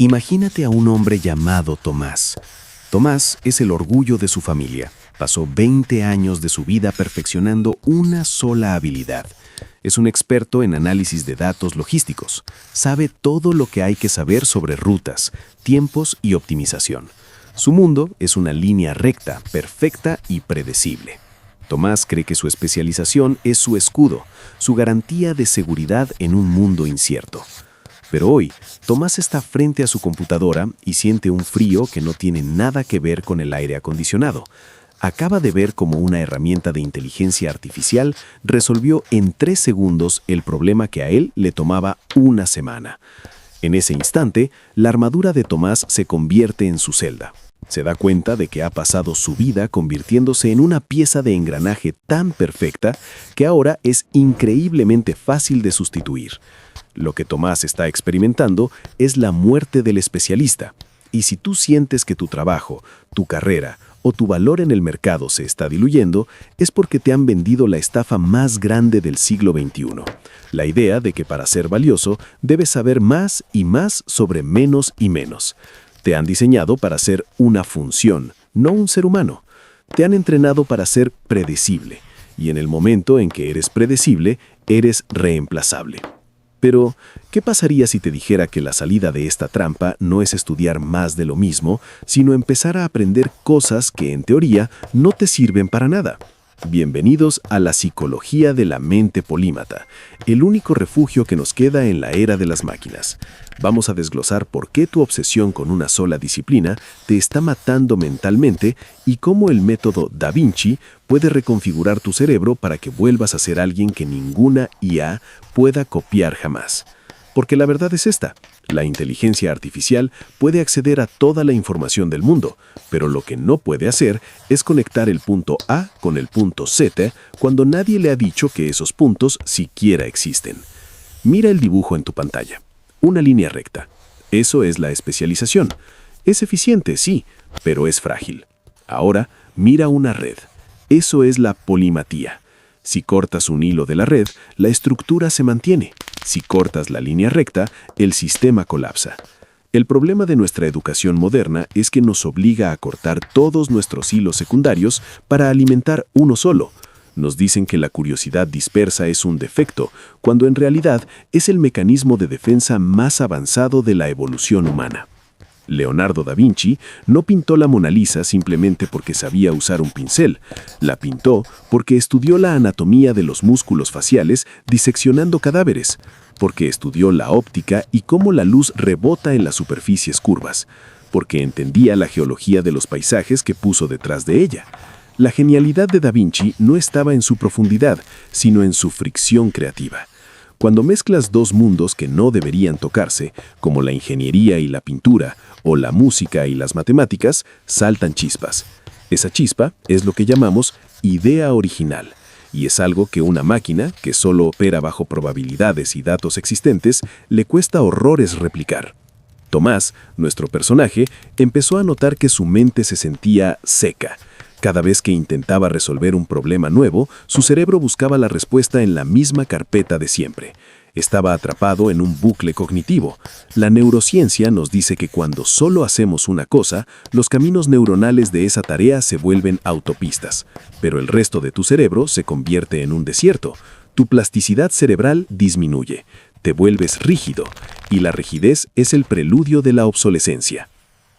Imagínate a un hombre llamado Tomás. Tomás es el orgullo de su familia. Pasó 20 años de su vida perfeccionando una sola habilidad. Es un experto en análisis de datos logísticos. Sabe todo lo que hay que saber sobre rutas, tiempos y optimización. Su mundo es una línea recta, perfecta y predecible. Tomás cree que su especialización es su escudo, su garantía de seguridad en un mundo incierto. Pero hoy, Tomás está frente a su computadora y siente un frío que no tiene nada que ver con el aire acondicionado. Acaba de ver cómo una herramienta de inteligencia artificial resolvió en 3 segundos el problema que a él le tomaba una semana. En ese instante, la armadura de Tomás se convierte en su celda. Se da cuenta de que ha pasado su vida convirtiéndose en una pieza de engranaje tan perfecta que ahora es increíblemente fácil de sustituir. Lo que Tomás está experimentando es la muerte del especialista. Y si tú sientes que tu trabajo, tu carrera o tu valor en el mercado se está diluyendo, es porque te han vendido la estafa más grande del siglo XXI. La idea de que para ser valioso debes saber más y más sobre menos y menos. Te han diseñado para ser una función, no un ser humano. Te han entrenado para ser predecible. Y en el momento en que eres predecible, eres reemplazable. Pero, ¿qué pasaría si te dijera que la salida de esta trampa no es estudiar más de lo mismo, sino empezar a aprender cosas que, en teoría, no te sirven para nada? Bienvenidos a la psicología de la mente polímata, el único refugio que nos queda en la era de las máquinas. Vamos a desglosar por qué tu obsesión con una sola disciplina te está matando mentalmente y cómo el método Da Vinci puede reconfigurar tu cerebro para que vuelvas a ser alguien que ninguna IA pueda copiar jamás. Porque la verdad es esta: la inteligencia artificial puede acceder a toda la información del mundo, pero lo que no puede hacer es conectar el punto A con el punto Z cuando nadie le ha dicho que esos puntos siquiera existen. Mira el dibujo en tu pantalla. Una línea recta. Eso es la especialización. Es eficiente, sí, pero es frágil. Ahora, mira una red. Eso es la polimatía. Si cortas un hilo de la red, la estructura se mantiene. Si cortas la línea recta, el sistema colapsa. El problema de nuestra educación moderna es que nos obliga a cortar todos nuestros hilos secundarios para alimentar uno solo. Nos dicen que la curiosidad dispersa es un defecto, cuando en realidad es el mecanismo de defensa más avanzado de la evolución humana. Leonardo da Vinci no pintó la Mona Lisa simplemente porque sabía usar un pincel. La pintó porque estudió la anatomía de los músculos faciales diseccionando cadáveres, porque estudió la óptica y cómo la luz rebota en las superficies curvas, porque entendía la geología de los paisajes que puso detrás de ella. La genialidad de Da Vinci no estaba en su profundidad, sino en su fricción creativa. Cuando mezclas dos mundos que no deberían tocarse, como la ingeniería y la pintura, o la música y las matemáticas, saltan chispas. Esa chispa es lo que llamamos idea original, y es algo que una máquina, que solo opera bajo probabilidades y datos existentes, le cuesta horrores replicar. Tomás, nuestro personaje, empezó a notar que su mente se sentía seca. Cada vez que intentaba resolver un problema nuevo, su cerebro buscaba la respuesta en la misma carpeta de siempre. Estaba atrapado en un bucle cognitivo. La neurociencia nos dice que cuando solo hacemos una cosa, los caminos neuronales de esa tarea se vuelven autopistas, pero el resto de tu cerebro se convierte en un desierto. Tu plasticidad cerebral disminuye, te vuelves rígido, y la rigidez es el preludio de la obsolescencia.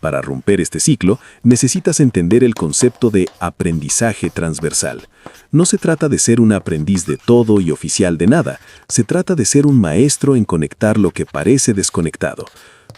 Para romper este ciclo, necesitas entender el concepto de aprendizaje transversal. No se trata de ser un aprendiz de todo y oficial de nada, se trata de ser un maestro en conectar lo que parece desconectado.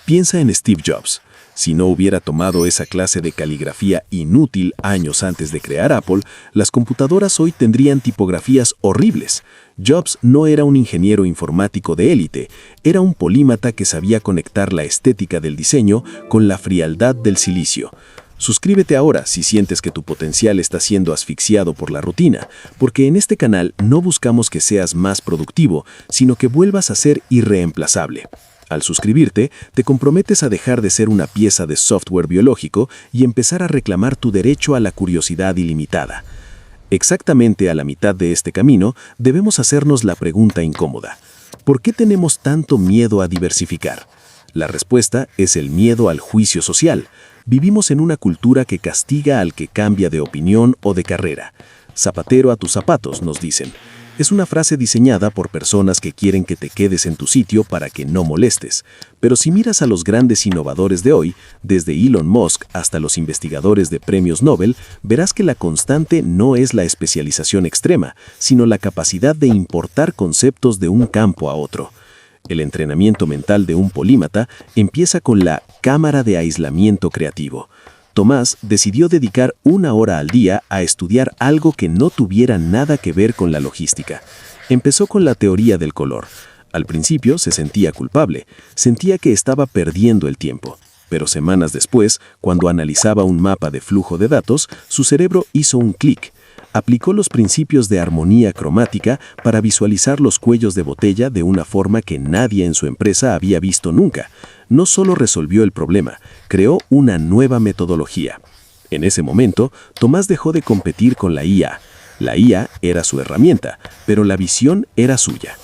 Piensa en Steve Jobs. Si no hubiera tomado esa clase de caligrafía inútil años antes de crear Apple, las computadoras hoy tendrían tipografías horribles. Jobs no era un ingeniero informático de élite, era un polímata que sabía conectar la estética del diseño con la frialdad del silicio. Suscríbete ahora si sientes que tu potencial está siendo asfixiado por la rutina, porque en este canal no buscamos que seas más productivo, sino que vuelvas a ser irreemplazable. Al suscribirte, te comprometes a dejar de ser una pieza de software biológico y empezar a reclamar tu derecho a la curiosidad ilimitada. Exactamente a la mitad de este camino, debemos hacernos la pregunta incómoda: ¿por qué tenemos tanto miedo a diversificar? La respuesta es el miedo al juicio social. Vivimos en una cultura que castiga al que cambia de opinión o de carrera. Zapatero a tus zapatos, nos dicen. Es una frase diseñada por personas que quieren que te quedes en tu sitio para que no molestes. Pero si miras a los grandes innovadores de hoy, desde Elon Musk hasta los investigadores de premios Nobel, verás que la constante no es la especialización extrema, sino la capacidad de importar conceptos de un campo a otro. El entrenamiento mental de un polímata empieza con la cámara de aislamiento creativo. Tomás decidió dedicar 1 hora al día a estudiar algo que no tuviera nada que ver con la logística. Empezó con la teoría del color. Al principio se sentía culpable, sentía que estaba perdiendo el tiempo. Pero semanas después, cuando analizaba un mapa de flujo de datos, su cerebro hizo un clic. Aplicó los principios de armonía cromática para visualizar los cuellos de botella de una forma que nadie en su empresa había visto nunca. No solo resolvió el problema, creó una nueva metodología. En ese momento, Tomás dejó de competir con la IA. La IA era su herramienta, pero la visión era suya.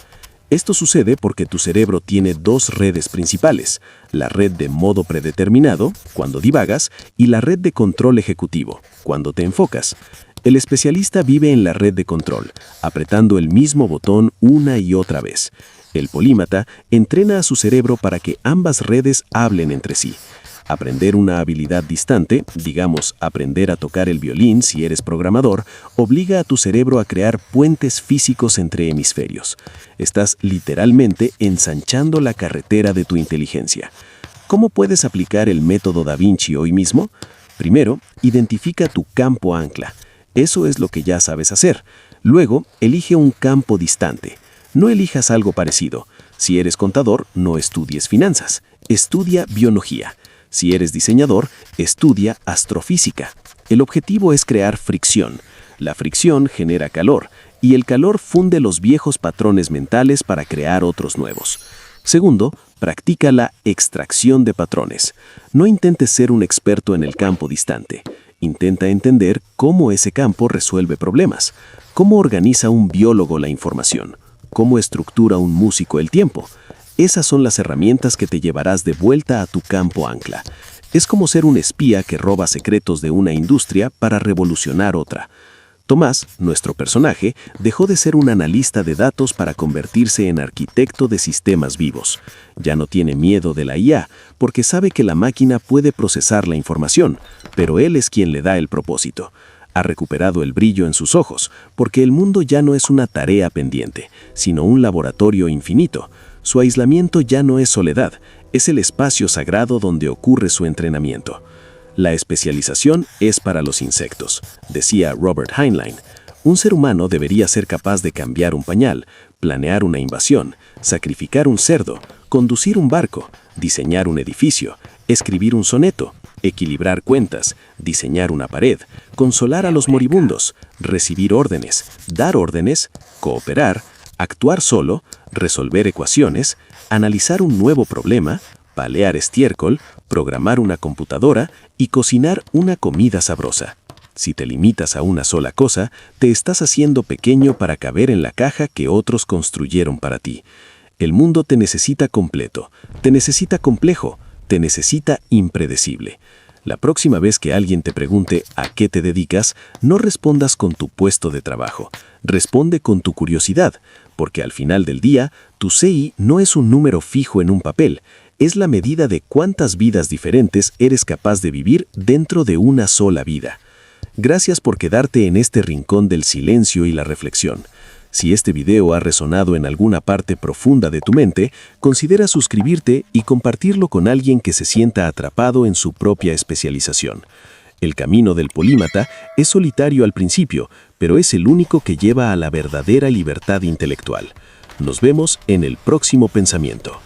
Esto sucede porque tu cerebro tiene 2 redes principales, la red de modo predeterminado, cuando divagas, y la red de control ejecutivo, cuando te enfocas. El especialista vive en la red de control, apretando el mismo botón una y otra vez. El polímata entrena a su cerebro para que ambas redes hablen entre sí. Aprender una habilidad distante, digamos, aprender a tocar el violín si eres programador, obliga a tu cerebro a crear puentes físicos entre hemisferios. Estás literalmente ensanchando la carretera de tu inteligencia. ¿Cómo puedes aplicar el método Da Vinci hoy mismo? Primero, identifica tu campo ancla. Eso es lo que ya sabes hacer. Luego, elige un campo distante. No elijas algo parecido. Si eres contador, no estudies finanzas. Estudia biología. Si eres diseñador, estudia astrofísica. El objetivo es crear fricción. La fricción genera calor, y el calor funde los viejos patrones mentales para crear otros nuevos. Segundo, practica la extracción de patrones. No intentes ser un experto en el campo distante. Intenta entender cómo ese campo resuelve problemas, cómo organiza un biólogo la información, cómo estructura un músico el tiempo. Esas son las herramientas que te llevarás de vuelta a tu campo ancla. Es como ser un espía que roba secretos de una industria para revolucionar otra. Tomás, nuestro personaje, dejó de ser un analista de datos para convertirse en arquitecto de sistemas vivos. Ya no tiene miedo de la IA, porque sabe que la máquina puede procesar la información, pero él es quien le da el propósito. Ha recuperado el brillo en sus ojos, porque el mundo ya no es una tarea pendiente, sino un laboratorio infinito. Su aislamiento ya no es soledad, es el espacio sagrado donde ocurre su entrenamiento. La especialización es para los insectos, decía Robert Heinlein. Un ser humano debería ser capaz de cambiar un pañal, planear una invasión, sacrificar un cerdo, conducir un barco, diseñar un edificio, escribir un soneto, equilibrar cuentas, diseñar una pared, consolar a los moribundos, recibir órdenes, dar órdenes, cooperar, actuar solo, resolver ecuaciones, analizar un nuevo problema, palear estiércol, programar una computadora y cocinar una comida sabrosa. Si te limitas a una sola cosa, te estás haciendo pequeño para caber en la caja que otros construyeron para ti. El mundo te necesita completo, te necesita complejo, te necesita impredecible. La próxima vez que alguien te pregunte a qué te dedicas, no respondas con tu puesto de trabajo. Responde con tu curiosidad, porque al final del día, tu CI no es un número fijo en un papel, es la medida de cuántas vidas diferentes eres capaz de vivir dentro de una sola vida. Gracias por quedarte en este rincón del silencio y la reflexión. Si este video ha resonado en alguna parte profunda de tu mente, considera suscribirte y compartirlo con alguien que se sienta atrapado en su propia especialización. El camino del polímata es solitario al principio, pero es el único que lleva a la verdadera libertad intelectual. Nos vemos en el próximo pensamiento.